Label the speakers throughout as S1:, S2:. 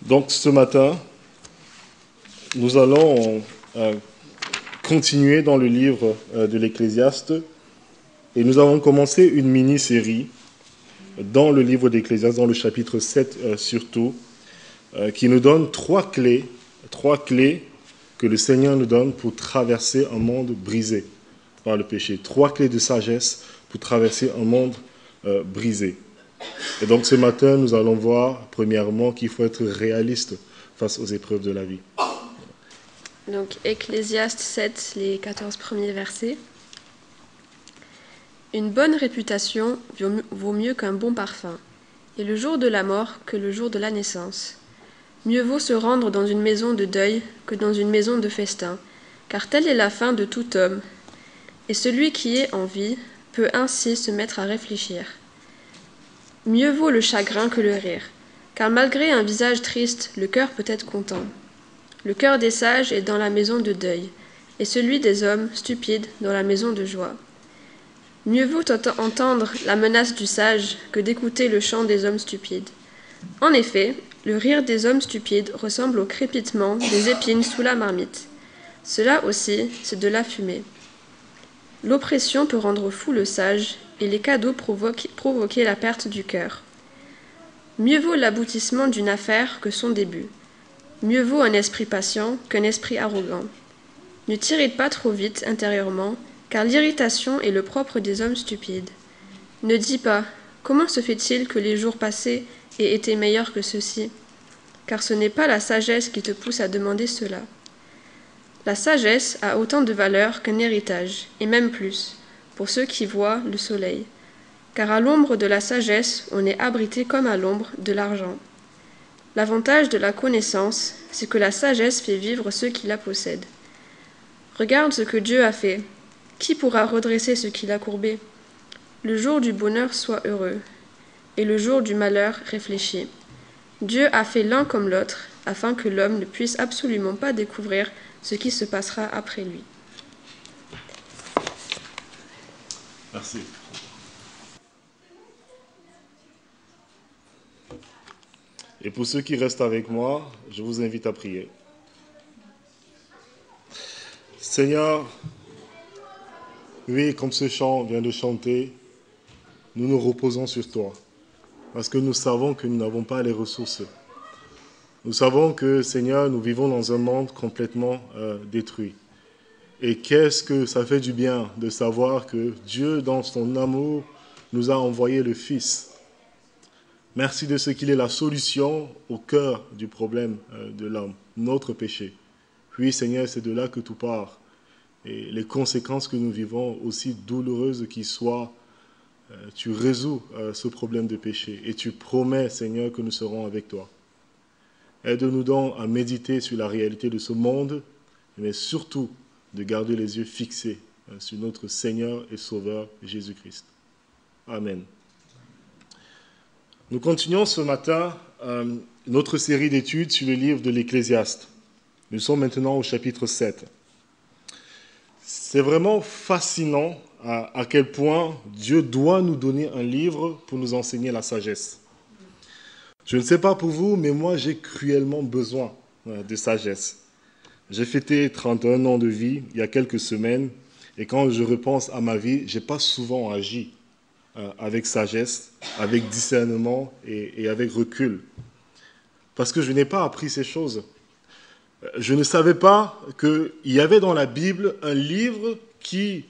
S1: Donc ce matin, nous allons continuer dans le livre de l'Ecclésiaste et nous avons commencé une mini-série dans le livre d'Ecclésiaste, dans le chapitre 7 surtout, qui nous donne trois clés que le Seigneur nous donne pour traverser un monde brisé par le péché. Trois clés de sagesse pour traverser un monde brisé. Et donc ce matin, nous allons voir premièrement qu'il faut être réaliste face aux épreuves de la vie.
S2: Donc Ecclésiaste 7, les 14 premiers versets. Une bonne réputation vaut mieux qu'un bon parfum, et le jour de la mort que le jour de la naissance. Mieux vaut se rendre dans une maison de deuil que dans une maison de festin, car telle est la fin de tout homme. Et celui qui est en vie peut ainsi se mettre à réfléchir. Mieux vaut le chagrin que le rire, car malgré un visage triste, le cœur peut être content. Le cœur des sages est dans la maison de deuil, et celui des hommes stupides dans la maison de joie. Mieux vaut entendre la menace du sage que d'écouter le chant des hommes stupides. En effet, le rire des hommes stupides ressemble au crépitement des épines sous la marmite. Cela aussi, c'est de la fumée. L'oppression peut rendre fou le sage, et les cadeaux provoquer la perte du cœur. Mieux vaut l'aboutissement d'une affaire que son début. Mieux vaut un esprit patient qu'un esprit arrogant. Ne t'irrite pas trop vite intérieurement, car l'irritation est le propre des hommes stupides. Ne dis pas « Comment se fait-il que les jours passés aient été meilleurs que ceux-ci » car ce n'est pas la sagesse qui te pousse à demander cela. La sagesse a autant de valeur qu'un héritage, et même plus, pour ceux qui voient le soleil. Car à l'ombre de la sagesse, on est abrité comme à l'ombre de l'argent. L'avantage de la connaissance, c'est que la sagesse fait vivre ceux qui la possèdent. Regarde ce que Dieu a fait. Qui pourra redresser ce qu'il a courbé ? Le jour du bonheur soit heureux, et le jour du malheur réfléchi. Dieu a fait l'un comme l'autre, afin que l'homme ne puisse absolument pas découvrir ce qui se passera après lui.
S1: Merci. Et pour ceux qui restent avec moi, je vous invite à prier. Seigneur, oui, comme ce chant vient de chanter, nous nous reposons sur toi, parce que nous savons que nous n'avons pas les ressources. Nous savons que, Seigneur, nous vivons dans un monde complètement détruit. Et qu'est-ce que ça fait du bien de savoir que Dieu, dans son amour, nous a envoyé le Fils. Merci de ce qu'il est la solution au cœur du problème de l'homme, notre péché. Oui, Seigneur, c'est de là que tout part. Et les conséquences que nous vivons, aussi douloureuses qu'ils soient, tu résous ce problème de péché. Et tu promets, Seigneur, que nous serons avec toi. Aide-nous donc à méditer sur la réalité de ce monde, mais surtout de garder les yeux fixés sur notre Seigneur et Sauveur Jésus-Christ. Amen. Nous continuons ce matin notre série d'études sur le livre de l'Ecclésiaste. Nous sommes maintenant au chapitre 7. C'est vraiment fascinant à quel point Dieu doit nous donner un livre pour nous enseigner la sagesse. Je ne sais pas pour vous, mais moi j'ai cruellement besoin de sagesse. J'ai fêté 31 ans de vie il y a quelques semaines, et quand je repense à ma vie, je n'ai pas souvent agi avec sagesse, avec discernement et avec recul. Parce que je n'ai pas appris ces choses. Je ne savais pas qu'il y avait dans la Bible un livre qui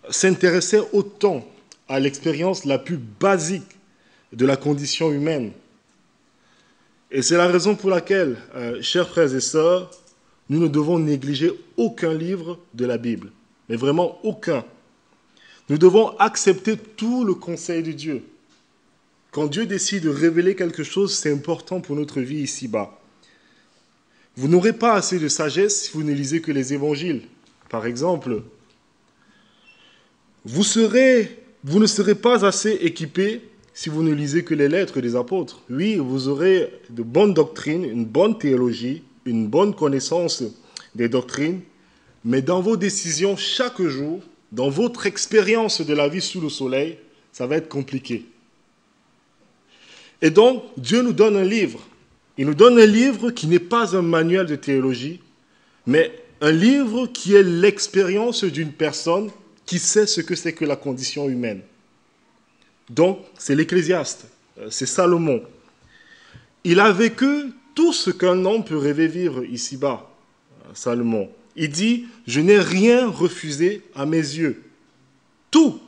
S1: s'intéressait autant à l'expérience la plus basique de la condition humaine. Et c'est la raison pour laquelle, chers frères et sœurs, nous ne devons négliger aucun livre de la Bible, mais vraiment aucun. Nous devons accepter tout le conseil de Dieu. Quand Dieu décide de révéler quelque chose, c'est important pour notre vie ici-bas. Vous n'aurez pas assez de sagesse si vous ne lisez que les évangiles. Par exemple, vous ne serez pas assez équipé si vous ne lisez que les lettres des apôtres. Oui, vous aurez de bonnes doctrines, une bonne théologie, une bonne connaissance des doctrines, mais dans vos décisions chaque jour, dans votre expérience de la vie sous le soleil, ça va être compliqué. Et donc, Dieu nous donne un livre Il nous donne un livre qui n'est pas un manuel de théologie, mais un livre qui est l'expérience d'une personne qui sait ce que c'est que la condition humaine. Donc, c'est l'Ecclésiaste, c'est Salomon. Il a vécu tout ce qu'un homme peut rêver vivre ici-bas, Salomon. Il dit, je n'ai rien refusé à mes yeux. Tout.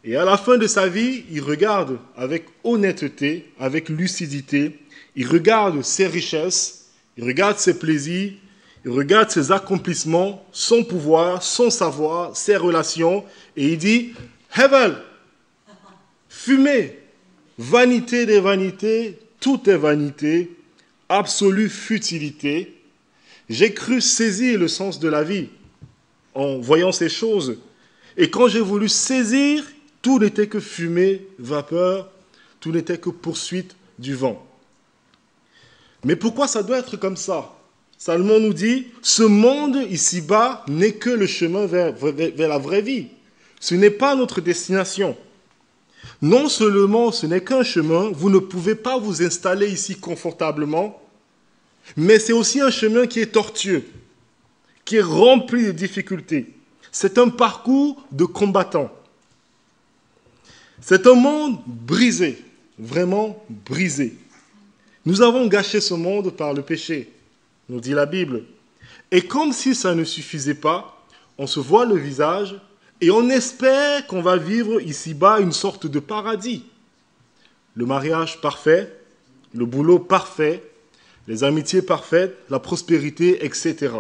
S1: Et à la fin de sa vie, il regarde avec honnêteté, avec lucidité, il regarde ses richesses, il regarde ses plaisirs, il regarde ses accomplissements, son pouvoir, son savoir, ses relations, et il dit, Hevel, fumée, vanité des vanités, tout est vanité, absolue futilité. J'ai cru saisir le sens de la vie en voyant ces choses. Et quand j'ai voulu saisir, tout n'était que fumée, vapeur, tout n'était que poursuite du vent. Mais pourquoi ça doit être comme ça? Salomon nous dit, ce monde ici-bas n'est que le chemin vers la vraie vie. Ce n'est pas notre destination. Non seulement ce n'est qu'un chemin, vous ne pouvez pas vous installer ici confortablement, mais c'est aussi un chemin qui est tortueux, qui est rempli de difficultés. C'est un parcours de combattants. C'est un monde brisé, vraiment brisé. Nous avons gâché ce monde par le péché, nous dit la Bible. Et comme si ça ne suffisait pas, on se voit le visage et on espère qu'on va vivre ici-bas une sorte de paradis. Le mariage parfait, le boulot parfait, les amitiés parfaites, la prospérité, etc.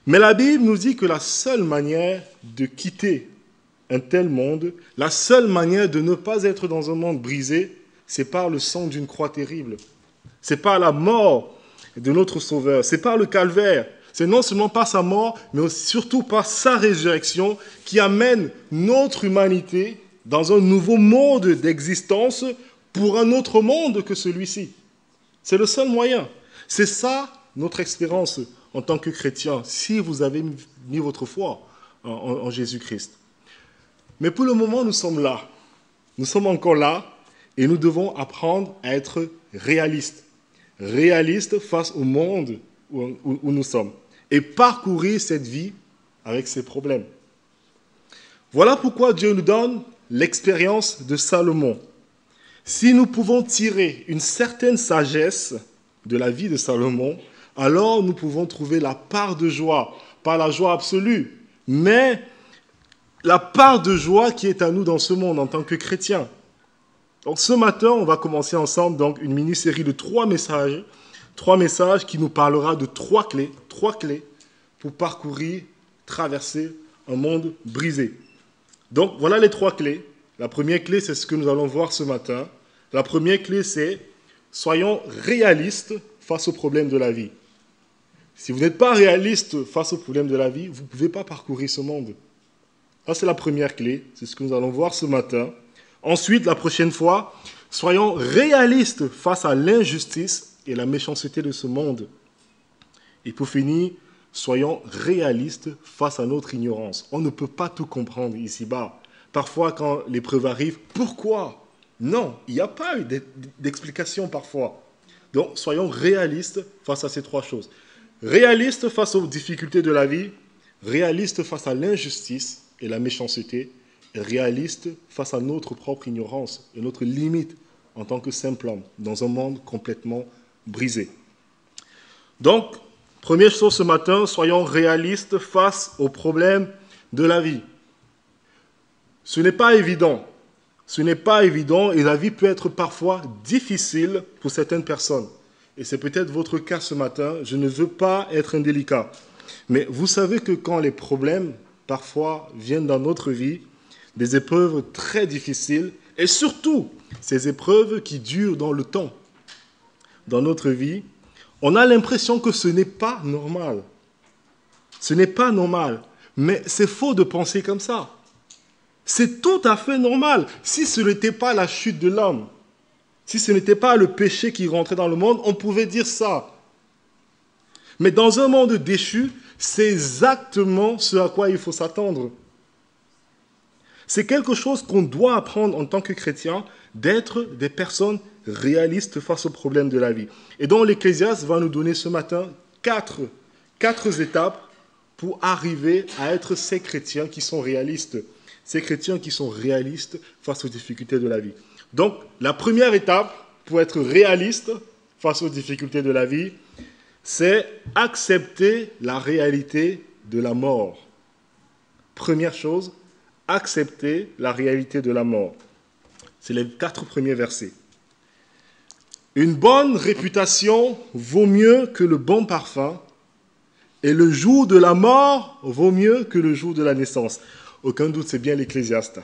S1: Mais la Bible nous dit que la seule manière de quitter un tel monde, la seule manière de ne pas être dans un monde brisé, c'est par le sang d'une croix terrible. C'est par la mort de notre Sauveur. C'est par le calvaire. C'est non seulement par sa mort, mais surtout par sa résurrection qui amène notre humanité dans un nouveau mode d'existence pour un autre monde que celui-ci. C'est le seul moyen. C'est ça notre espérance en tant que chrétien, si vous avez mis votre foi en Jésus-Christ. Mais pour le moment, nous sommes là. Nous sommes encore là et nous devons apprendre à être réalistes. Réalistes face au monde où nous sommes. Et parcourir cette vie avec ses problèmes. Voilà pourquoi Dieu nous donne l'expérience de Salomon. Si nous pouvons tirer une certaine sagesse de la vie de Salomon, alors nous pouvons trouver la part de joie, pas la joie absolue, mais la part de joie qui est à nous dans ce monde en tant que chrétiens. Donc ce matin, on va commencer ensemble donc une mini-série de 3 messages qui nous parlera de 3 clés pour parcourir, traverser un monde brisé. Donc voilà les 3 clés. La première clé, c'est ce que nous allons voir ce matin. La première clé, c'est soyons réalistes face aux problèmes de la vie. Si vous n'êtes pas réaliste face aux problèmes de la vie, vous ne pouvez pas parcourir ce monde. Ça, c'est la première clé. C'est ce que nous allons voir ce matin. Ensuite, la prochaine fois, soyons réalistes face à l'injustice et la méchanceté de ce monde. Et pour finir, soyons réalistes face à notre ignorance. On ne peut pas tout comprendre ici-bas. Parfois, quand l'épreuve arrive, pourquoi? Non, il n'y a pas eu d'explication parfois. Donc, soyons réalistes face à ces 3 choses. Réalistes face aux difficultés de la vie, réalistes face à l'injustice et la méchanceté, et réalistes face à notre propre ignorance et notre limite en tant que simple homme dans un monde complètement brisé. Donc, première chose ce matin, soyons réalistes face aux problèmes de la vie. Ce n'est pas évident. Ce n'est pas évident et la vie peut être parfois difficile pour certaines personnes. Et c'est peut-être votre cas ce matin. Je ne veux pas être indélicat. Mais vous savez que quand les problèmes, parfois, viennent dans notre vie, des épreuves très difficiles, et surtout ces épreuves qui durent dans le temps, dans notre vie, on a l'impression que ce n'est pas normal. Ce n'est pas normal. Mais c'est faux de penser comme ça. C'est tout à fait normal. Si ce n'était pas la chute de l'homme, si ce n'était pas le péché qui rentrait dans le monde, on pouvait dire ça. Mais dans un monde déchu, c'est exactement ce à quoi il faut s'attendre. C'est quelque chose qu'on doit apprendre en tant que chrétien, d'être des personnes réaliste face aux problèmes de la vie. Et donc l'Ecclésiaste va nous donner ce matin quatre étapes pour arriver à être ces chrétiens qui sont réalistes. Ces chrétiens qui sont réalistes face aux difficultés de la vie. Donc, la première étape pour être réaliste face aux difficultés de la vie, c'est accepter la réalité de la mort. Première chose, accepter la réalité de la mort. C'est les 4 premiers versets. Une bonne réputation vaut mieux que le bon parfum, et le jour de la mort vaut mieux que le jour de la naissance. Aucun doute, c'est bien l'Ecclésiaste.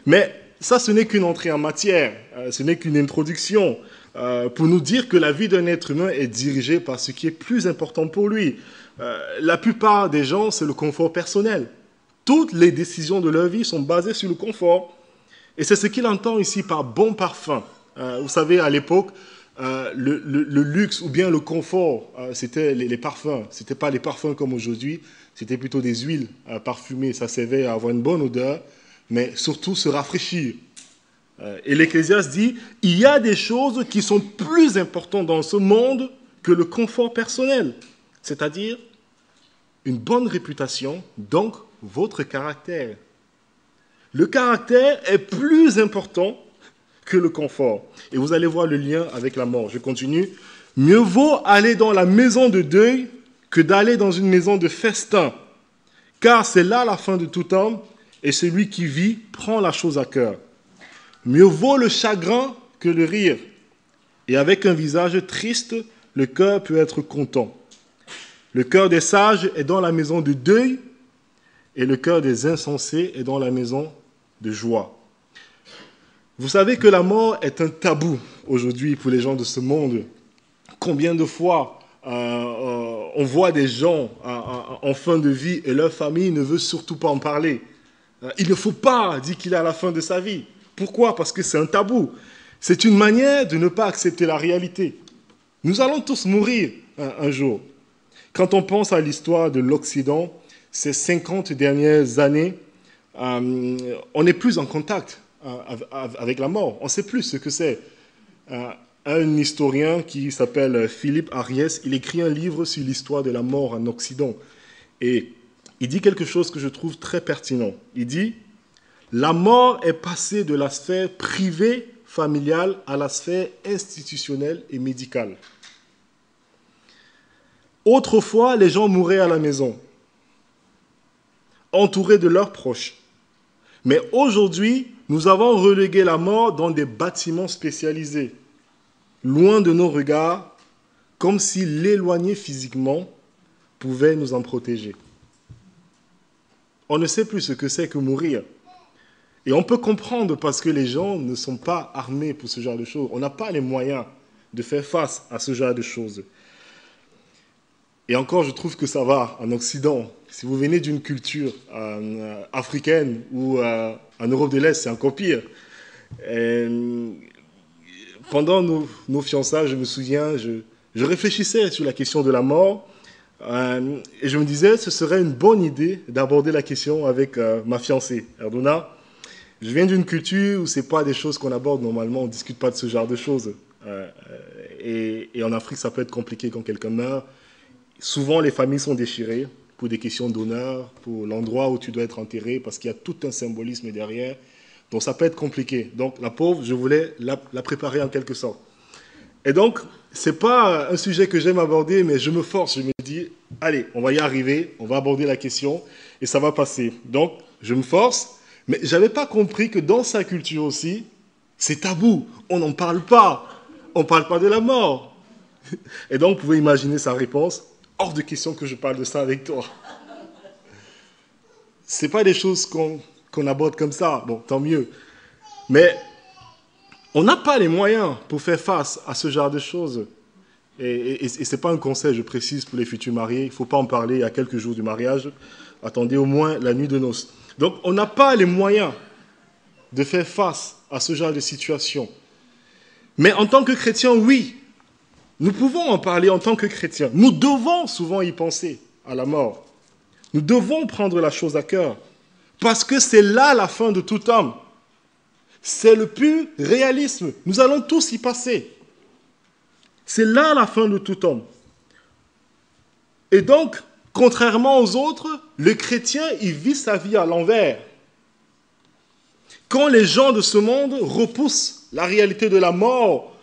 S1: Mais ça, ce n'est qu'une entrée en matière, ce n'est qu'une introduction pour nous dire que la vie d'un être humain est dirigée par ce qui est plus important pour lui. La plupart des gens, c'est le confort personnel. Toutes les décisions de leur vie sont basées sur le confort. Et c'est ce qu'il entend ici par bon parfum. Vous savez, à l'époque, le luxe ou bien le confort, c'était les parfums. Ce n'était pas les parfums comme aujourd'hui, c'était plutôt des huiles parfumées. Ça servait à avoir une bonne odeur, mais surtout se rafraîchir. Et l'Ecclésiaste dit, il y a des choses qui sont plus importantes dans ce monde que le confort personnel. C'est-à-dire une bonne réputation, donc votre caractère. Le caractère est plus important que le confort. Et vous allez voir le lien avec la mort. Je continue. Mieux vaut aller dans la maison de deuil que d'aller dans une maison de festin, car c'est là la fin de tout homme, et celui qui vit prend la chose à cœur. Mieux vaut le chagrin que le rire, et avec un visage triste, le cœur peut être content. Le cœur des sages est dans la maison de deuil, et le cœur des insensés est dans la maison de joie. Vous savez que la mort est un tabou aujourd'hui pour les gens de ce monde. Combien de fois on voit des gens en fin de vie et leur famille ne veut surtout pas en parler. Il ne faut pas dire qu'il est à la fin de sa vie. Pourquoi? Parce que c'est un tabou. C'est une manière de ne pas accepter la réalité. Nous allons tous mourir un jour. Quand on pense à l'histoire de l'Occident, ces 50 dernières années, on n'est plus en contact avec la mort. On ne sait plus ce que c'est. Un historien qui s'appelle Philippe Ariès, il écrit un livre sur l'histoire de la mort en Occident. Et il dit quelque chose que je trouve très pertinent. Il dit, la mort est passée de la sphère privée, familiale, à la sphère institutionnelle et médicale. Autrefois, les gens mouraient à la maison, entourés de leurs proches. Mais aujourd'hui, nous avons relégué la mort dans des bâtiments spécialisés, loin de nos regards, comme si l'éloigner physiquement pouvait nous en protéger. On ne sait plus ce que c'est que mourir. Et on peut comprendre parce que les gens ne sont pas armés pour ce genre de choses. On n'a pas les moyens de faire face à ce genre de choses. Et encore, je trouve que ça va en Occident. Si vous venez d'une culture africaine ou en Europe de l'Est, c'est encore pire. Et pendant nos fiançailles, je me souviens, je réfléchissais sur la question de la mort et je me disais ce serait une bonne idée d'aborder la question avec ma fiancée, Erdona. Je viens d'une culture où ce n'est pas des choses qu'on aborde normalement, on ne discute pas de ce genre de choses. Et en Afrique, ça peut être compliqué quand quelqu'un meurt. Souvent, les familles sont déchirées pour des questions d'honneur, pour l'endroit où tu dois être enterré, parce qu'il y a tout un symbolisme derrière. Donc, ça peut être compliqué. Donc, la pauvre, je voulais la préparer en quelque sorte. Et donc, ce n'est pas un sujet que j'aime aborder, mais je me force, je me dis, allez, on va y arriver, on va aborder la question, et ça va passer. Donc, je me force, mais je n'avais pas compris que dans sa culture aussi, c'est tabou, on n'en parle pas. On ne parle pas de la mort. Et donc, vous pouvez imaginer sa réponse. Hors de question que je parle de ça avec toi. Ce n'est pas des choses qu'on aborde comme ça. Bon, tant mieux. Mais on n'a pas les moyens pour faire face à ce genre de choses. Et ce n'est pas un conseil, je précise, pour les futurs mariés. Il ne faut pas en parler à quelques jours du mariage. Attendez au moins la nuit de noces. Donc, on n'a pas les moyens de faire face à ce genre de situation. Mais en tant que chrétien, oui, nous pouvons en parler en tant que chrétiens. Nous devons souvent y penser à la mort. Nous devons prendre la chose à cœur. Parce que c'est là la fin de tout homme. C'est le pur réalisme. Nous allons tous y passer. C'est là la fin de tout homme. Et donc, contrairement aux autres, le chrétien, il vit sa vie à l'envers. Quand les gens de ce monde repoussent la réalité de la mort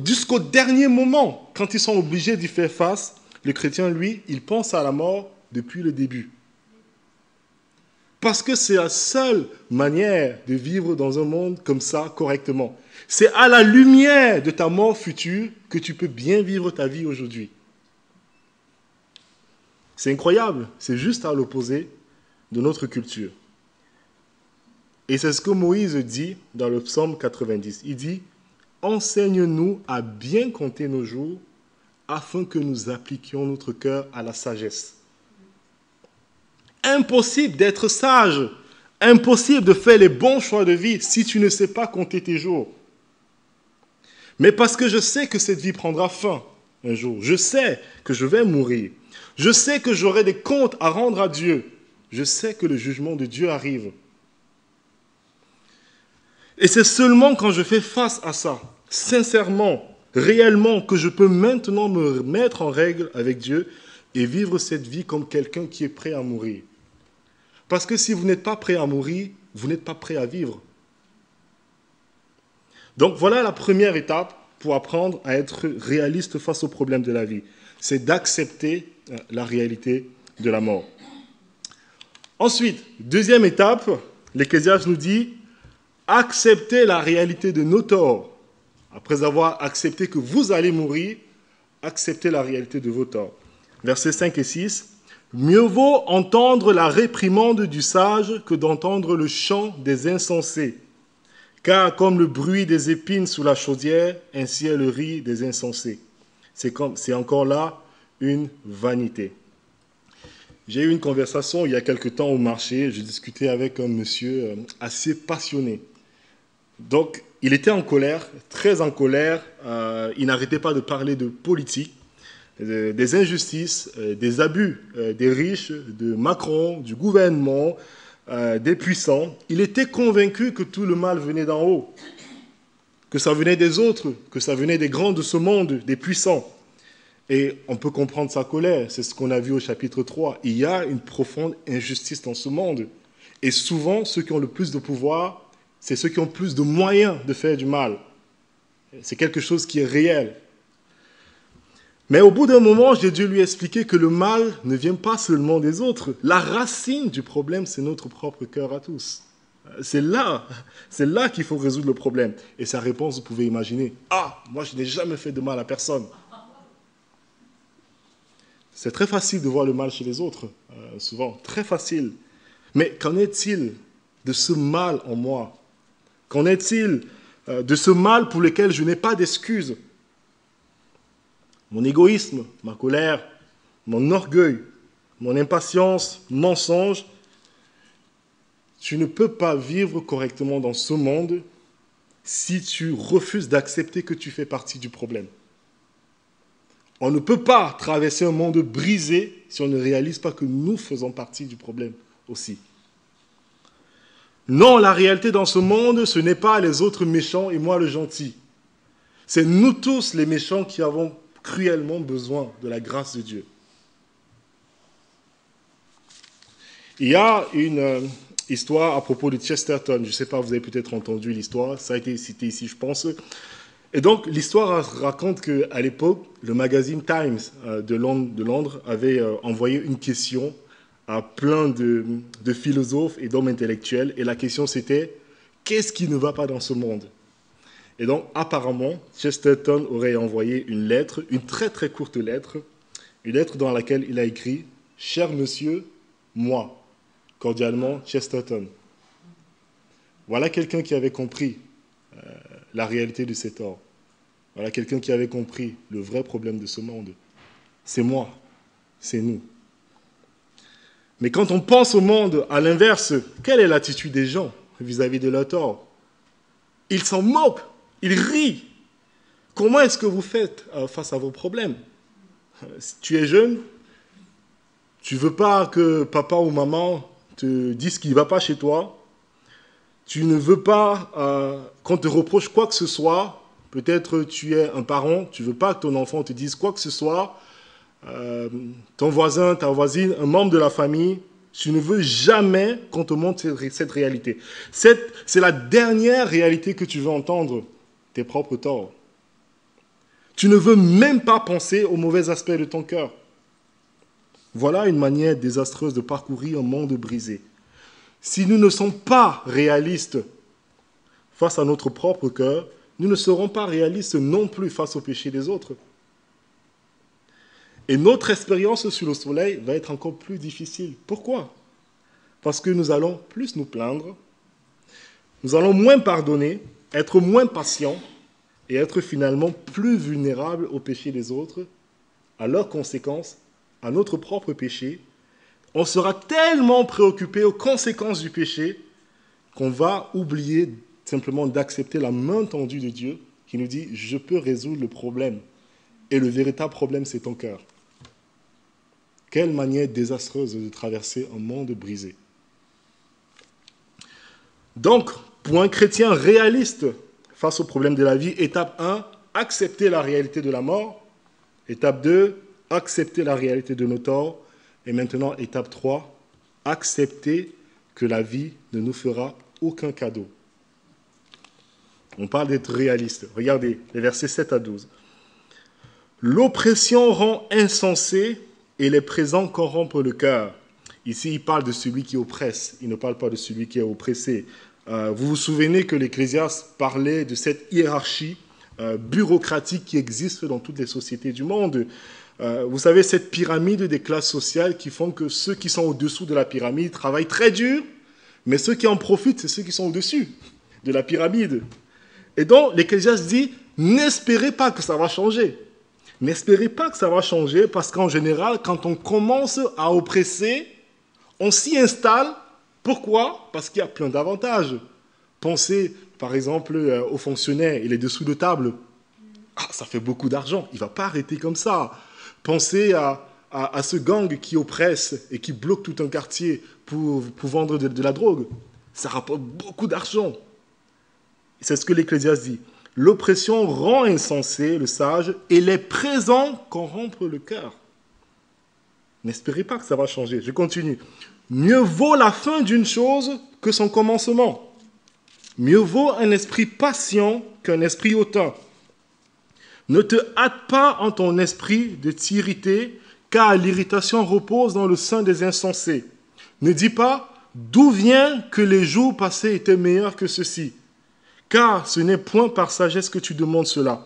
S1: jusqu'au dernier moment, quand ils sont obligés d'y faire face, le chrétien, lui, il pense à la mort depuis le début. Parce que c'est la seule manière de vivre dans un monde comme ça correctement. C'est à la lumière de ta mort future que tu peux bien vivre ta vie aujourd'hui. C'est incroyable, c'est juste à l'opposé de notre culture. Et c'est ce que Moïse dit dans le psaume 90. Il dit « Enseigne-nous à bien compter nos jours afin que nous appliquions notre cœur à la sagesse. » Impossible d'être sage, impossible de faire les bons choix de vie si tu ne sais pas compter tes jours. Mais parce que je sais que cette vie prendra fin un jour, je sais que je vais mourir, je sais que j'aurai des comptes à rendre à Dieu, je sais que le jugement de Dieu arrive. Et c'est seulement quand je fais face à ça, sincèrement, réellement, que je peux maintenant me mettre en règle avec Dieu et vivre cette vie comme quelqu'un qui est prêt à mourir. Parce que si vous n'êtes pas prêt à mourir, vous n'êtes pas prêt à vivre. Donc voilà la première étape pour apprendre à être réaliste face aux problèmes de la vie. C'est d'accepter la réalité de la mort. Ensuite, deuxième étape, l'Ecclésiaste nous dit « Acceptez la réalité de nos torts. » Après avoir accepté que vous allez mourir, acceptez la réalité de vos torts. Versets 5 et 6. « Mieux vaut entendre la réprimande du sage que d'entendre le chant des insensés. Car comme le bruit des épines sous la chaudière, ainsi est le rire des insensés. » C'est encore là une vanité. J'ai eu une conversation il y a quelque temps au marché. Je discutais avec un monsieur assez passionné. Donc, il était en colère, très en colère. Il n'arrêtait pas de parler de politique, des injustices, des abus des riches, de Macron, du gouvernement, des puissants. Il était convaincu que tout le mal venait d'en haut, que ça venait des autres, que ça venait des grands de ce monde, des puissants. Et on peut comprendre sa colère, c'est ce qu'on a vu au chapitre 3. Il y a une profonde injustice dans ce monde. Et souvent, ceux qui ont le plus de pouvoir, c'est ceux qui ont plus de moyens de faire du mal. C'est quelque chose qui est réel. Mais au bout d'un moment, j'ai dû lui expliquer que le mal ne vient pas seulement des autres. La racine du problème, c'est notre propre cœur à tous. C'est là qu'il faut résoudre le problème. Et sa réponse, vous pouvez imaginer, « Ah, moi je n'ai jamais fait de mal à personne. » C'est très facile de voir le mal chez les autres, souvent, très facile. Mais qu'en est-il de ce mal en moi? Qu'en est-il de ce mal pour lequel je n'ai pas d'excuses? Mon égoïsme, ma colère, mon orgueil, mon impatience, mensonge. Tu ne peux pas vivre correctement dans ce monde si tu refuses d'accepter que tu fais partie du problème. On ne peut pas traverser un monde brisé si on ne réalise pas que nous faisons partie du problème aussi. Non, la réalité dans ce monde, ce n'est pas les autres méchants et moi le gentil. C'est nous tous les méchants qui avons cruellement besoin de la grâce de Dieu. Il y a une histoire à propos de Chesterton. Je ne sais pas, vous avez peut-être entendu l'histoire. Ça a été cité ici, je pense. Et donc, l'histoire raconte qu'à l'époque, le magazine Times de Londres avait envoyé une question à plein de philosophes et d'hommes intellectuels. Et la question, c'était « Qu'est-ce qui ne va pas dans ce monde ?» Et donc, apparemment, Chesterton aurait envoyé une lettre, une très très courte lettre, une lettre dans laquelle il a écrit « Cher monsieur, moi, cordialement, Chesterton. » Voilà quelqu'un qui avait compris la réalité de ses torts. Voilà quelqu'un qui avait compris le vrai problème de ce monde. C'est moi, c'est nous. Mais quand on pense au monde à l'inverse, quelle est l'attitude des gens vis-à-vis de leurs torts? Ils s'en moquent, ils rient. Comment est-ce que vous faites face à vos problèmes? Si tu es jeune, tu ne veux pas que papa ou maman te dise ce qui ne va pas chez toi. Tu ne veux pas qu'on te reproche quoi que ce soit. Peut-être tu es un parent, tu ne veux pas que ton enfant te dise quoi que ce soit. Ton voisin, ta voisine, un membre de la famille, tu ne veux jamais qu'on te montre cette réalité. C'est la dernière réalité que tu veux entendre, tes propres torts. Tu ne veux même pas penser aux mauvais aspects de ton cœur. Voilà une manière désastreuse de parcourir un monde brisé. Si nous ne sommes pas réalistes face à notre propre cœur, nous ne serons pas réalistes non plus face au péché des autres. Et notre expérience sur le soleil va être encore plus difficile. Pourquoi? Parce que nous allons plus nous plaindre, nous allons moins pardonner, être moins patients et être finalement plus vulnérables au péché des autres, à leurs conséquences, à notre propre péché. On sera tellement préoccupé aux conséquences du péché qu'on va oublier simplement d'accepter la main tendue de Dieu qui nous dit « Je peux résoudre le problème ». Et le véritable problème, c'est ton cœur. Quelle manière désastreuse de traverser un monde brisé. Donc, pour un chrétien réaliste face au problème de la vie, étape 1, accepter la réalité de la mort. Étape 2, accepter la réalité de nos torts. Et maintenant, étape 3, accepter que la vie ne nous fera aucun cadeau. On parle d'être réaliste. Regardez les versets 7 à 12. L'oppression rend insensé et les présents corrompent le cœur. Ici, il parle de celui qui oppresse. Il ne parle pas de celui qui est oppressé. Vous vous souvenez que l'Ecclésiaste parlait de cette hiérarchie bureaucratique qui existe dans toutes les sociétés du monde. Vous savez, cette pyramide des classes sociales qui font que ceux qui sont au-dessous de la pyramide travaillent très dur, mais ceux qui en profitent, c'est ceux qui sont au-dessus de la pyramide. Et donc, l'Ecclésiaste dit, n'espérez pas que ça va changer. N'espérez pas que ça va changer parce qu'en général, quand on commence à oppresser, on s'y installe. Pourquoi? Parce qu'il y a plein d'avantages. Pensez, par exemple, aux fonctionnaires, il est dessous de table. Ah, ça fait beaucoup d'argent, il ne va pas arrêter comme ça. Pensez à ce gang qui oppresse et qui bloque tout un quartier pour vendre de la drogue. Ça rapporte beaucoup d'argent. C'est ce que l'Ecclésiaste dit. L'oppression rend insensé le sage et les présents corrompent le cœur. N'espérez pas que ça va changer. Je continue. Mieux vaut la fin d'une chose que son commencement. Mieux vaut un esprit patient qu'un esprit hautain. Ne te hâte pas en ton esprit de t'irriter, car l'irritation repose dans le sein des insensés. Ne dis pas, d'où vient que les jours passés étaient meilleurs que ceux-ci? Car ce n'est point par sagesse que tu demandes cela.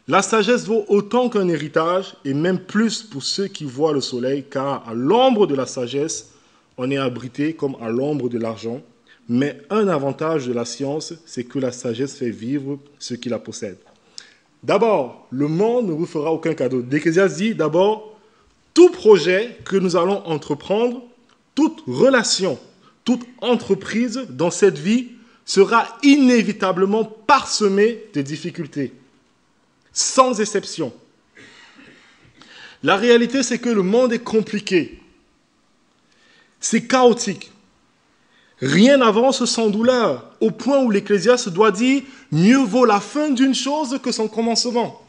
S1: La sagesse vaut autant qu'un héritage, et même plus pour ceux qui voient le soleil, car à l'ombre de la sagesse, on est abrité comme à l'ombre de l'argent. Mais un avantage de la science, c'est que la sagesse fait vivre ceux qui la possèdent. D'abord, le monde ne vous fera aucun cadeau. L'Ecclésiaste dit d'abord, tout projet que nous allons entreprendre, toute relation, toute entreprise dans cette vie sera inévitablement parsemé de difficultés, sans exception. La réalité, c'est que le monde est compliqué, c'est chaotique. Rien n'avance sans douleur, au point où l'Ecclésiaste doit dire « Mieux vaut la fin d'une chose que son commencement ».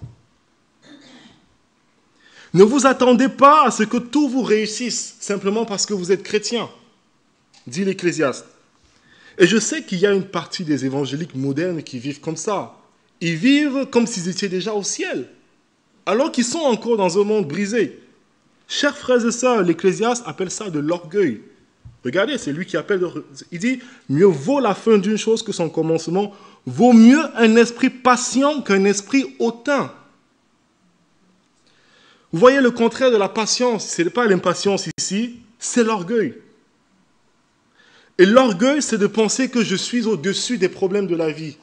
S1: Ne vous attendez pas à ce que tout vous réussisse, simplement parce que vous êtes chrétien, dit l'Ecclésiaste. Et je sais qu'il y a une partie des évangéliques modernes qui vivent comme ça. Ils vivent comme s'ils étaient déjà au ciel, alors qu'ils sont encore dans un monde brisé. Chers frères et sœurs, l'Ecclésiaste appelle ça de l'orgueil. Regardez, c'est lui qui appelle, il dit, mieux vaut la fin d'une chose que son commencement, vaut mieux un esprit patient qu'un esprit hautain. Vous voyez le contraire de la patience, ce n'est pas l'impatience ici, c'est l'orgueil. Et l'orgueil, c'est de penser que je suis au-dessus des problèmes de la vie.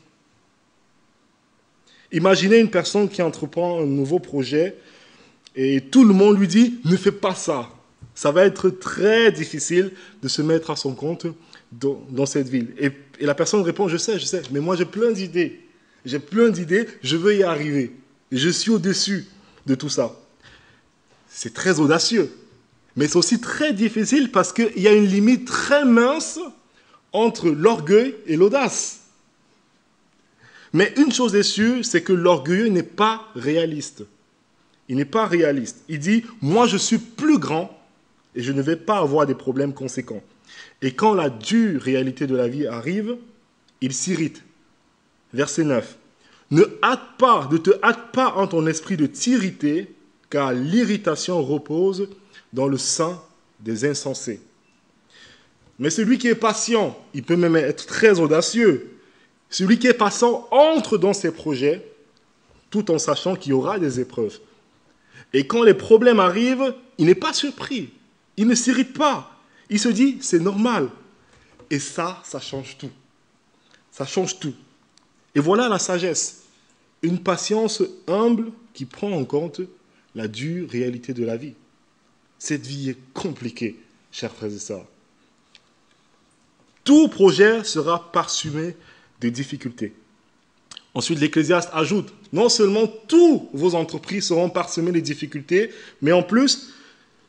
S1: Imaginez une personne qui entreprend un nouveau projet et tout le monde lui dit « ne fais pas ça ». Ça va être très difficile de se mettre à son compte dans cette ville. Et la personne répond, je sais, mais moi j'ai plein d'idées. J'ai plein d'idées, je veux y arriver. Je suis au-dessus de tout ça. C'est très audacieux. Mais c'est aussi très difficile parce qu'il y a une limite très mince entre l'orgueil et l'audace. Mais une chose est sûre, c'est que l'orgueilleux n'est pas réaliste. Il n'est pas réaliste. Il dit, moi je suis plus grand et je ne vais pas avoir des problèmes conséquents. Et quand la dure réalité de la vie arrive, il s'irrite. Verset 9. Ne te hâte pas en ton esprit de t'irriter, car l'irritation repose dans le sein des insensés. Mais celui qui est patient, il peut même être très audacieux. Celui qui est patient entre dans ses projets, tout en sachant qu'il y aura des épreuves. Et quand les problèmes arrivent, il n'est pas surpris. Il ne s'irrite pas. Il se dit, c'est normal. Et ça change tout. Ça change tout. Et voilà la sagesse. Une patience humble qui prend en compte la dure réalité de la vie. Cette vie est compliquée, chers frères et sœurs. Tout projet sera parsemé de difficultés. Ensuite, l'Ecclésiaste ajoute, non seulement toutes vos entreprises seront parsemées de difficultés, mais en plus,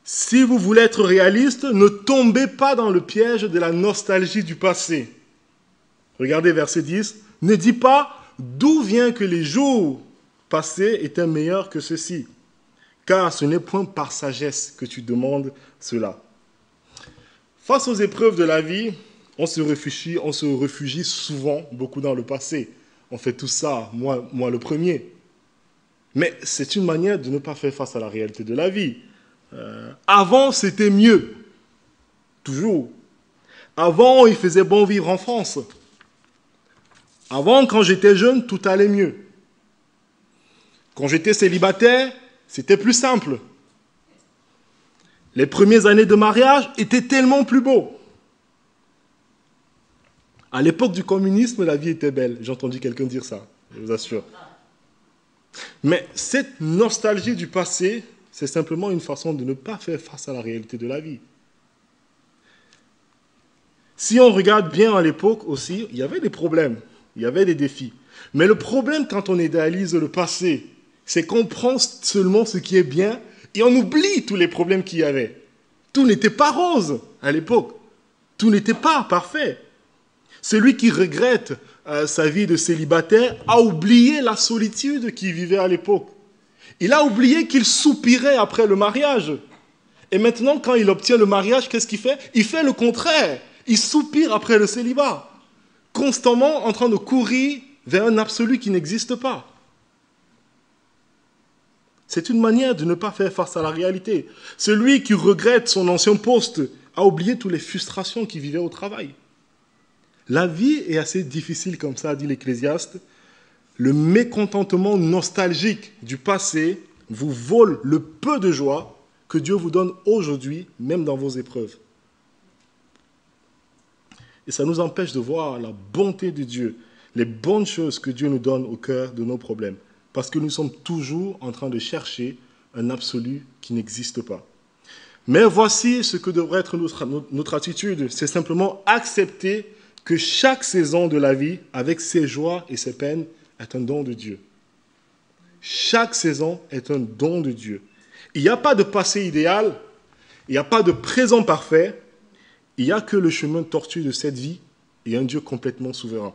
S1: si vous voulez être réaliste, ne tombez pas dans le piège de la nostalgie du passé. Regardez verset 10. Ne dis pas d'où vient que les jours passés étaient meilleurs que ceux-ci, car ce n'est point par sagesse que tu demandes cela. Face aux épreuves de la vie, on se réfugie souvent beaucoup dans le passé. On fait tout ça, moi le premier. Mais c'est une manière de ne pas faire face à la réalité de la vie. Avant, c'était mieux. Toujours. Avant, il faisait bon vivre en France. Avant, quand j'étais jeune, tout allait mieux. Quand j'étais célibataire, c'était plus simple. Les premières années de mariage étaient tellement plus beaux. À l'époque du communisme, la vie était belle. J'ai entendu quelqu'un dire ça, je vous assure. Mais cette nostalgie du passé, c'est simplement une façon de ne pas faire face à la réalité de la vie. Si on regarde bien à l'époque aussi, il y avait des problèmes, il y avait des défis. Mais le problème quand on idéalise le passé, c'est qu'on prend seulement ce qui est bien et on oublie tous les problèmes qu'il y avait. Tout n'était pas rose à l'époque. Tout n'était pas parfait. Celui qui regrette sa vie de célibataire a oublié la solitude qu'il vivait à l'époque. Il a oublié qu'il soupirait après le mariage. Et maintenant, quand il obtient le mariage, qu'est-ce qu'il fait? Il fait le contraire. Il soupire après le célibat. Constamment en train de courir vers un absolu qui n'existe pas. C'est une manière de ne pas faire face à la réalité. Celui qui regrette son ancien poste a oublié toutes les frustrations qu'il vivait au travail. La vie est assez difficile comme ça, dit l'Ecclésiaste. Le mécontentement nostalgique du passé vous vole le peu de joie que Dieu vous donne aujourd'hui, même dans vos épreuves. Et ça nous empêche de voir la bonté de Dieu, les bonnes choses que Dieu nous donne au cœur de nos problèmes. Parce que nous sommes toujours en train de chercher un absolu qui n'existe pas. Mais voici ce que devrait être notre attitude. C'est simplement accepter que chaque saison de la vie, avec ses joies et ses peines, est un don de Dieu. Chaque saison est un don de Dieu. Il n'y a pas de passé idéal, il n'y a pas de présent parfait, il n'y a que le chemin tortueux de cette vie et un Dieu complètement souverain.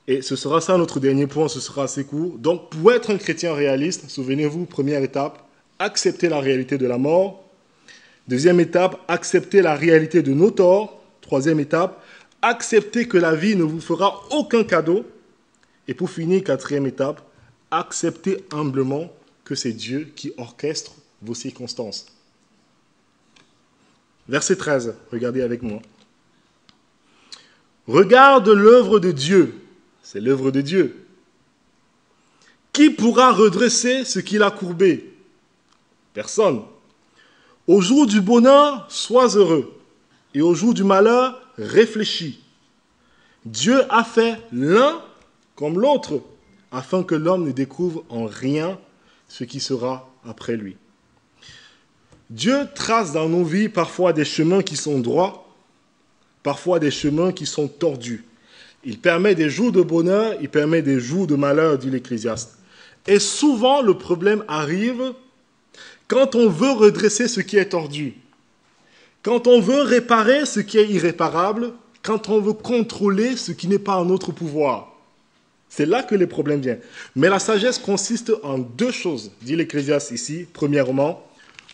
S1: Et ce sera ça notre dernier point, ce sera assez court. Donc, pour être un chrétien réaliste, souvenez-vous, première étape, accepter la réalité de la mort. Deuxième étape, accepter la réalité de nos torts. Troisième étape, accepter que la vie ne vous fera aucun cadeau. Et pour finir, quatrième étape, accepter humblement que c'est Dieu qui orchestre vos circonstances. Verset 13, regardez avec moi. Regarde l'œuvre de Dieu. C'est l'œuvre de Dieu. Qui pourra redresser ce qu'il a courbé? Personne. Au jour du bonheur, sois heureux. Et au jour du malheur, réfléchis. Dieu a fait l'un comme l'autre, afin que l'homme ne découvre en rien ce qui sera après lui. Dieu trace dans nos vies parfois des chemins qui sont droits, parfois des chemins qui sont tordus. Il permet des jours de bonheur, il permet des jours de malheur, dit l'Ecclésiaste. Et souvent, le problème arrive quand on veut redresser ce qui est tordu. Quand on veut réparer ce qui est irréparable, quand on veut contrôler ce qui n'est pas en notre pouvoir. C'est là que les problèmes viennent. Mais la sagesse consiste en deux choses, dit l'Ecclésiaste ici. Premièrement,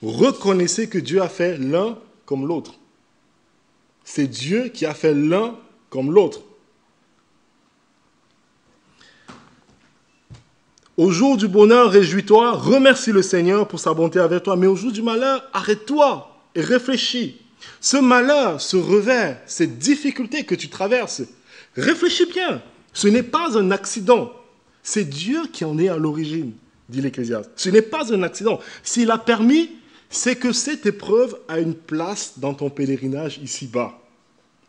S1: reconnaissez que Dieu a fait l'un comme l'autre. C'est Dieu qui a fait l'un comme l'autre. Au jour du bonheur, réjouis-toi, remercie le Seigneur pour sa bonté avec toi. Mais au jour du malheur, arrête-toi et réfléchis. Ce malheur, ce revers, cette difficulté que tu traverses, réfléchis bien. Ce n'est pas un accident. C'est Dieu qui en est à l'origine, dit l'Ecclésiaste. Ce n'est pas un accident. S'il a permis, c'est que cette épreuve a une place dans ton pèlerinage ici-bas.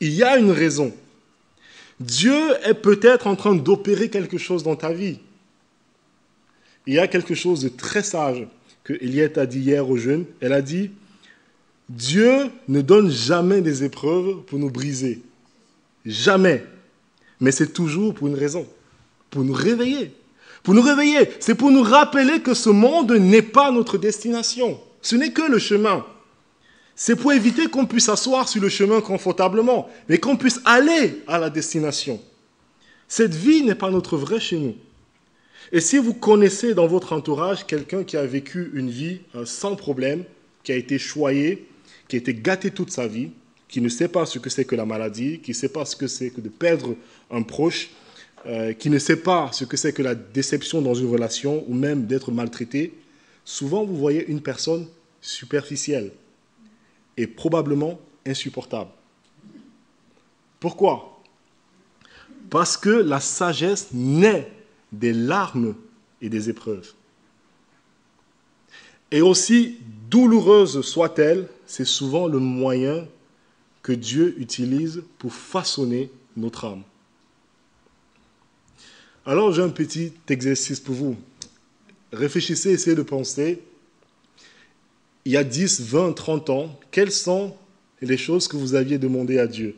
S1: Il y a une raison. Dieu est peut-être en train d'opérer quelque chose dans ta vie. Il y a quelque chose de très sage que Eliette a dit hier aux jeunes. Elle a dit, Dieu ne donne jamais des épreuves pour nous briser. Jamais. Mais c'est toujours pour une raison. Pour nous réveiller. Pour nous réveiller. C'est pour nous rappeler que ce monde n'est pas notre destination. Ce n'est que le chemin. C'est pour éviter qu'on puisse s'asseoir sur le chemin confortablement, mais qu'on puisse aller à la destination. Cette vie n'est pas notre vrai chez nous. Et si vous connaissez dans votre entourage quelqu'un qui a vécu une vie sans problème, qui a été choyé, qui a été gâté toute sa vie, qui ne sait pas ce que c'est que la maladie, qui ne sait pas ce que c'est que de perdre un proche, qui ne sait pas ce que c'est que la déception dans une relation ou même d'être maltraité, souvent vous voyez une personne superficielle et probablement insupportable. Pourquoi ? Parce que la sagesse naît des larmes et des épreuves. Et aussi douloureuse soit-elle, c'est souvent le moyen que Dieu utilise pour façonner notre âme. Alors j'ai un petit exercice pour vous. Réfléchissez, essayez de penser. Il y a 10, 20, 30 ans, quelles sont les choses que vous aviez demandées à Dieu ?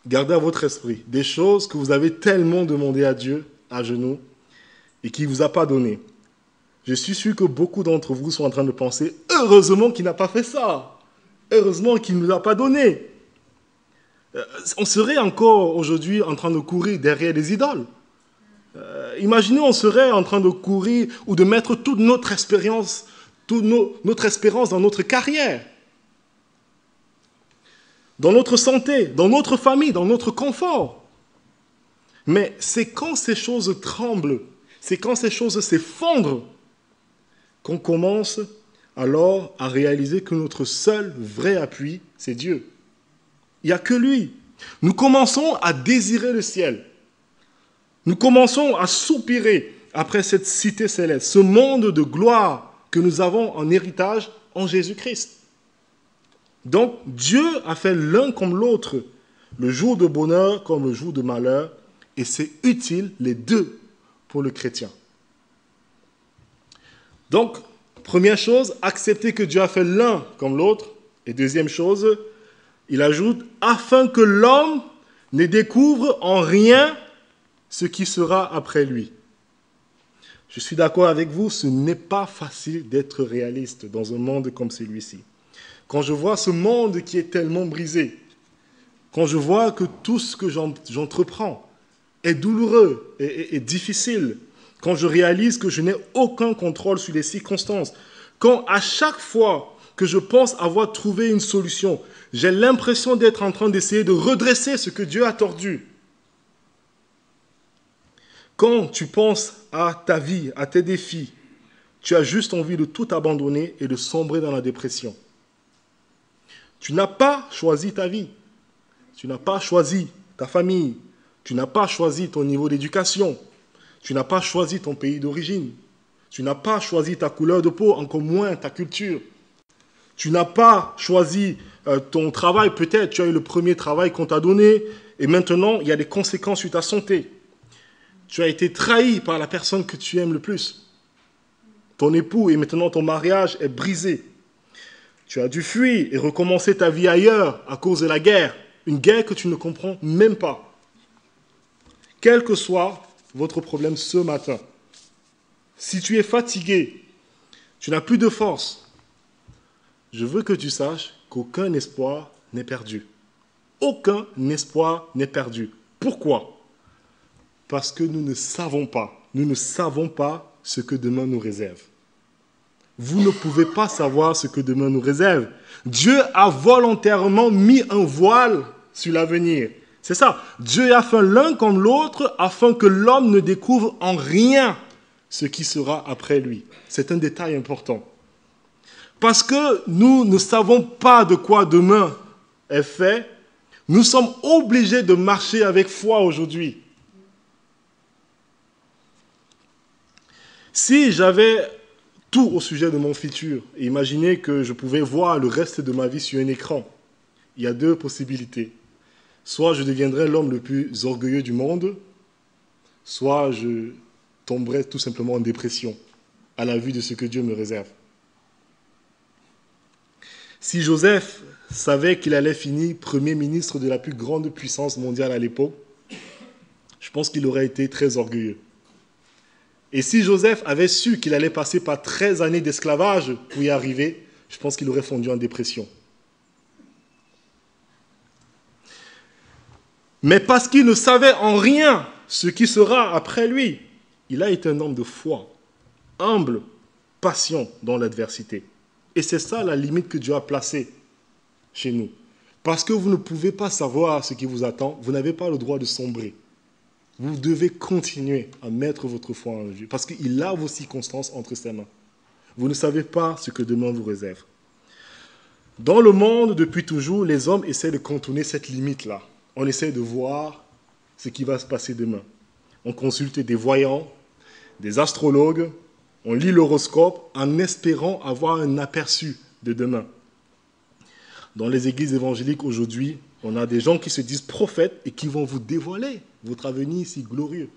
S1: Gardez à votre esprit des choses que vous avez tellement demandé à Dieu, à genoux, et qu'il ne vous a pas donné. Je suis sûr que beaucoup d'entre vous sont en train de penser, heureusement qu'il n'a pas fait ça. Heureusement qu'il ne nous a pas donné. On serait encore aujourd'hui en train de courir derrière des idoles. Imaginez, on serait en train de courir ou de mettre toute notre expérience, notre espérance dans notre carrière, dans notre santé, dans notre famille, dans notre confort. Mais c'est quand ces choses tremblent, c'est quand ces choses s'effondrent, qu'on commence alors à réaliser que notre seul vrai appui, c'est Dieu. Il n'y a que lui. Nous commençons à désirer le ciel. Nous commençons à soupirer après cette cité céleste, ce monde de gloire que nous avons en héritage en Jésus-Christ. Donc, Dieu a fait l'un comme l'autre, le jour de bonheur comme le jour de malheur, et c'est utile, les deux, pour le chrétien. Donc, première chose, accepter que Dieu a fait l'un comme l'autre. Et deuxième chose, il ajoute, afin que l'homme ne découvre en rien ce qui sera après lui. Je suis d'accord avec vous, ce n'est pas facile d'être réaliste dans un monde comme celui-ci. Quand je vois ce monde qui est tellement brisé, quand je vois que tout ce que j'entreprends est douloureux et difficile, quand je réalise que je n'ai aucun contrôle sur les circonstances, quand à chaque fois que je pense avoir trouvé une solution, j'ai l'impression d'être en train d'essayer de redresser ce que Dieu a tordu. Quand tu penses à ta vie, à tes défis, tu as juste envie de tout abandonner et de sombrer dans la dépression. Tu n'as pas choisi ta vie. Tu n'as pas choisi ta famille. Tu n'as pas choisi ton niveau d'éducation. Tu n'as pas choisi ton pays d'origine. Tu n'as pas choisi ta couleur de peau, encore moins ta culture. Tu n'as pas choisi ton travail. Peut-être tu as eu le premier travail qu'on t'a donné et maintenant il y a des conséquences sur ta santé. Tu as été trahi par la personne que tu aimes le plus. Ton époux et maintenant ton mariage est brisé. Tu as dû fuir et recommencer ta vie ailleurs à cause de la guerre. Une guerre que tu ne comprends même pas. Quel que soit votre problème ce matin, si tu es fatigué, tu n'as plus de force, je veux que tu saches qu'aucun espoir n'est perdu. Aucun espoir n'est perdu. Pourquoi? Parce que nous ne savons pas ce que demain nous réserve. Vous ne pouvez pas savoir ce que demain nous réserve. Dieu a volontairement mis un voile sur l'avenir. C'est ça. Dieu a fait l'un comme l'autre afin que l'homme ne découvre en rien ce qui sera après lui. C'est un détail important. Parce que nous ne savons pas de quoi demain est fait, nous sommes obligés de marcher avec foi aujourd'hui. Si j'avais tout au sujet de mon futur, et imaginez que je pouvais voir le reste de ma vie sur un écran, il y a deux possibilités. Soit je deviendrais l'homme le plus orgueilleux du monde, soit je tomberais tout simplement en dépression à la vue de ce que Dieu me réserve. Si Joseph savait qu'il allait finir premier ministre de la plus grande puissance mondiale à l'époque, je pense qu'il aurait été très orgueilleux. Et si Joseph avait su qu'il allait passer par 13 années d'esclavage pour y arriver, je pense qu'il aurait fondu en dépression. Mais parce qu'il ne savait en rien ce qui sera après lui, il a été un homme de foi, humble, patient dans l'adversité. Et c'est ça la limite que Dieu a placée chez nous. Parce que vous ne pouvez pas savoir ce qui vous attend, vous n'avez pas le droit de sombrer. Vous devez continuer à mettre votre foi en Dieu, parce qu'il a vos circonstances entre ses mains. Vous ne savez pas ce que demain vous réserve. Dans le monde, depuis toujours, les hommes essaient de contourner cette limite-là. On essaie de voir ce qui va se passer demain. On consulte des voyants, des astrologues, on lit l'horoscope en espérant avoir un aperçu de demain. Dans les églises évangéliques aujourd'hui, on a des gens qui se disent prophètes et qui vont vous dévoiler votre avenir si glorieux.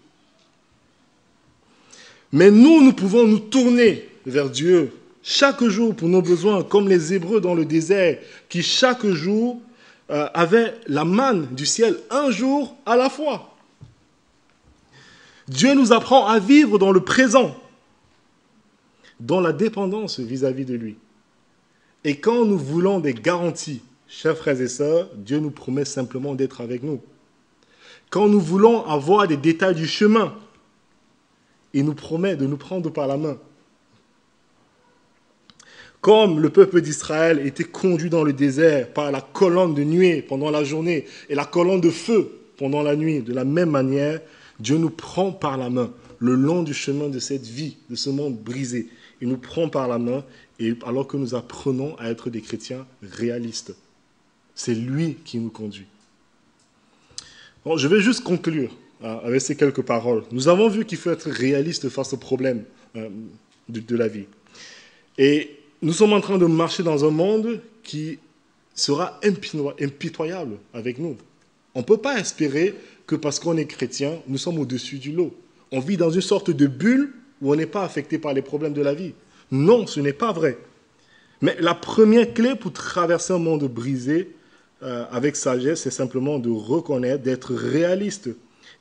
S1: Mais nous pouvons nous tourner vers Dieu chaque jour pour nos besoins, comme les Hébreux dans le désert, qui chaque jour avaient la manne du ciel, un jour à la fois. Dieu nous apprend à vivre dans le présent, dans la dépendance vis-à-vis de lui. Et quand nous voulons des garanties, chers frères et sœurs, Dieu nous promet simplement d'être avec nous. Quand nous voulons avoir des détails du chemin, il nous promet de nous prendre par la main. Comme le peuple d'Israël était conduit dans le désert par la colonne de nuée pendant la journée et la colonne de feu pendant la nuit, de la même manière, Dieu nous prend par la main le long du chemin de cette vie, de ce monde brisé. Il nous prend par la main et alors que nous apprenons à être des chrétiens réalistes. C'est lui qui nous conduit. Bon, je vais juste conclure avec ces quelques paroles. Nous avons vu qu'il faut être réaliste face aux problèmes de la vie. Et nous sommes en train de marcher dans un monde qui sera impitoyable avec nous. On ne peut pas espérer que parce qu'on est chrétien, nous sommes au-dessus du lot. On vit dans une sorte de bulle où on n'est pas affecté par les problèmes de la vie. Non, ce n'est pas vrai. Mais la première clé pour traverser un monde brisé avec sagesse, c'est simplement de reconnaître, d'être réaliste.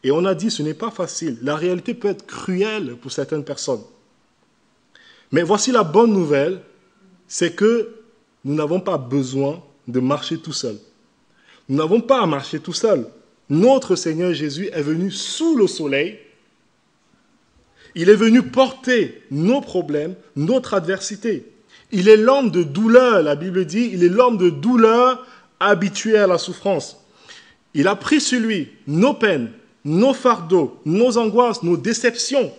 S1: Et on a dit, ce n'est pas facile. La réalité peut être cruelle pour certaines personnes. Mais voici la bonne nouvelle, c'est que nous n'avons pas besoin de marcher tout seul. Nous n'avons pas à marcher tout seul. Notre Seigneur Jésus est venu sous le soleil. Il est venu porter nos problèmes, notre adversité. Il est l'homme de douleur, la Bible dit, il est l'homme de douleur habitué à la souffrance. Il a pris sur lui nos peines, nos fardeaux, nos angoisses, nos déceptions.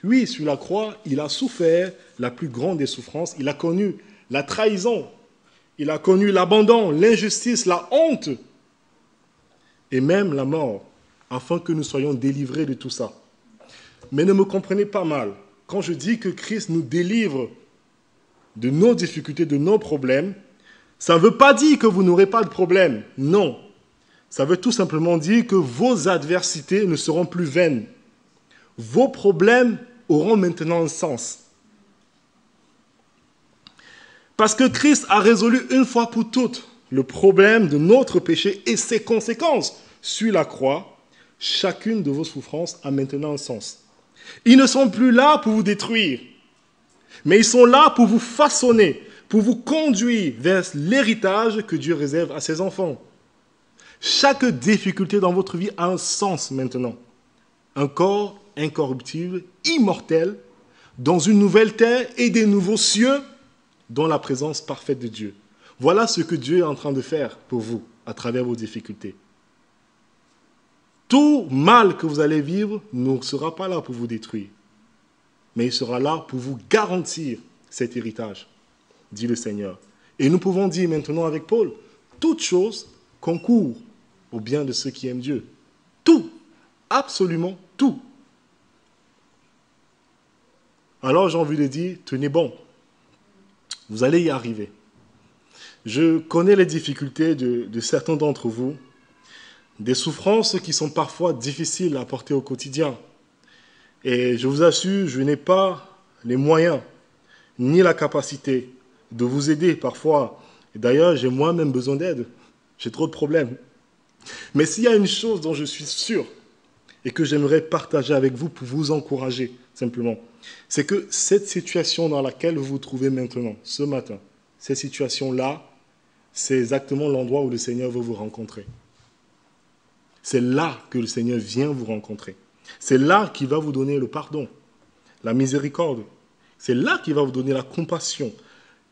S1: Oui, sur la croix, il a souffert la plus grande des souffrances. Il a connu la trahison, il a connu l'abandon, l'injustice, la honte et même la mort, afin que nous soyons délivrés de tout ça. Mais ne me comprenez pas mal. Quand je dis que Christ nous délivre de nos difficultés, de nos problèmes, ça ne veut pas dire que vous n'aurez pas de problème. Non. Ça veut tout simplement dire que vos adversités ne seront plus vaines. Vos problèmes auront maintenant un sens. Parce que Christ a résolu une fois pour toutes le problème de notre péché et ses conséquences sur la croix. Chacune de vos souffrances a maintenant un sens. Ils ne sont plus là pour vous détruire, mais ils sont là pour vous façonner, pour vous conduire vers l'héritage que Dieu réserve à ses enfants. Chaque difficulté dans votre vie a un sens maintenant. Un corps incorruptible, immortel, dans une nouvelle terre et des nouveaux cieux, dans la présence parfaite de Dieu. Voilà ce que Dieu est en train de faire pour vous à travers vos difficultés. Tout mal que vous allez vivre ne sera pas là pour vous détruire, mais il sera là pour vous garantir cet héritage, dit le Seigneur. Et nous pouvons dire maintenant avec Paul, toute chose concourt au bien de ceux qui aiment Dieu. Tout, absolument tout. Alors j'ai envie de dire, tenez bon, vous allez y arriver. Je connais les difficultés de certains d'entre vous, des souffrances qui sont parfois difficiles à porter au quotidien. Et je vous assure, je n'ai pas les moyens, ni la capacité de vous aider parfois. Et d'ailleurs, j'ai moi-même besoin d'aide. J'ai trop de problèmes. Mais s'il y a une chose dont je suis sûr et que j'aimerais partager avec vous pour vous encourager, simplement, c'est que cette situation dans laquelle vous vous trouvez maintenant, ce matin, cette situation-là, c'est exactement l'endroit où le Seigneur veut vous rencontrer. C'est là que le Seigneur vient vous rencontrer. C'est là qu'il va vous donner le pardon, la miséricorde. C'est là qu'il va vous donner la compassion.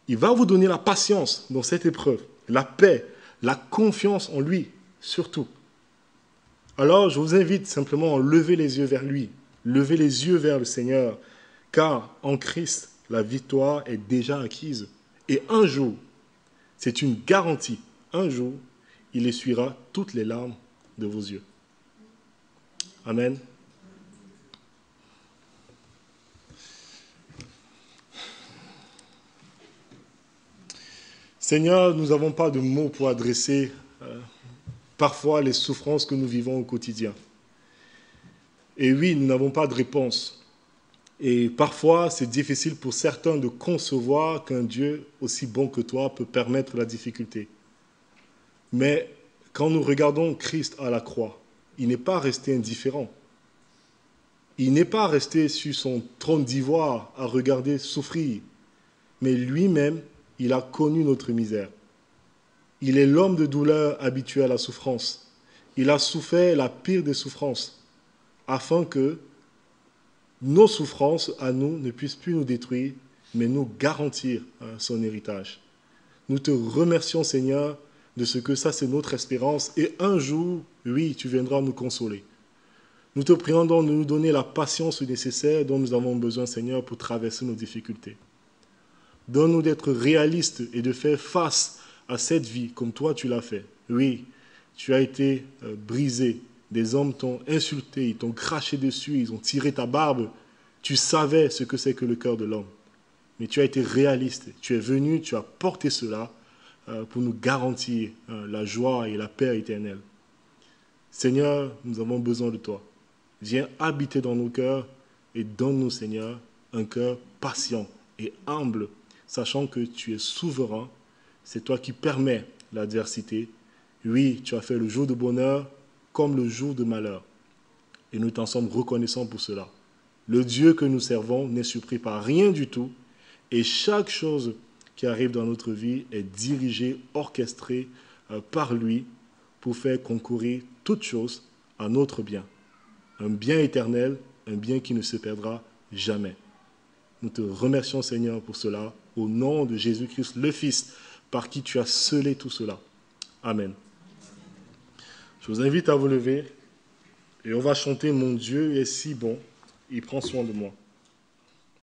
S1: Il va vous donner la patience dans cette épreuve, la paix, la confiance en lui, surtout. Alors, je vous invite simplement à lever les yeux vers lui, lever les yeux vers le Seigneur, car en Christ, la victoire est déjà acquise. Et un jour, c'est une garantie, un jour, il essuiera toutes les larmes de vos yeux. Amen. Seigneur, nous n'avons pas de mots pour adresser parfois les souffrances que nous vivons au quotidien. Et oui, nous n'avons pas de réponse. Et parfois, c'est difficile pour certains de concevoir qu'un Dieu aussi bon que toi peut permettre la difficulté. Mais quand nous regardons Christ à la croix, il n'est pas resté indifférent. Il n'est pas resté sur son trône d'ivoire à regarder souffrir, mais lui-même, il a connu notre misère. Il est l'homme de douleur habitué à la souffrance. Il a souffert la pire des souffrances, afin que nos souffrances à nous ne puissent plus nous détruire, mais nous garantir son héritage. Nous te remercions, Seigneur, de ce que ça, c'est notre espérance. Et un jour, oui, tu viendras nous consoler. Nous te prions donc de nous donner la patience nécessaire dont nous avons besoin, Seigneur, pour traverser nos difficultés. Donne-nous d'être réalistes et de faire face à cette vie comme toi tu l'as fait. Oui, tu as été brisé. Des hommes t'ont insulté, ils t'ont craché dessus, ils ont tiré ta barbe. Tu savais ce que c'est que le cœur de l'homme. Mais tu as été réaliste. Tu es venu, tu as porté cela pour nous garantir la joie et la paix éternelle. Seigneur, nous avons besoin de toi. Viens habiter dans nos cœurs et donne-nous, Seigneur, un cœur patient et humble, sachant que tu es souverain. C'est toi qui permets l'adversité. Oui, tu as fait le jour de bonheur comme le jour de malheur. Et nous t'en sommes reconnaissants pour cela. Le Dieu que nous servons n'est surpris par rien du tout. Et chaque chose qui arrive dans notre vie est dirigée, orchestrée par lui pour faire concourir toutes choses à notre bien. Un bien éternel, un bien qui ne se perdra jamais. Nous te remercions, Seigneur, pour cela, au nom de Jésus-Christ, le Fils, par qui tu as scellé tout cela. Amen. Je vous invite à vous lever et on va chanter « Mon Dieu est si bon, il prend soin de moi ».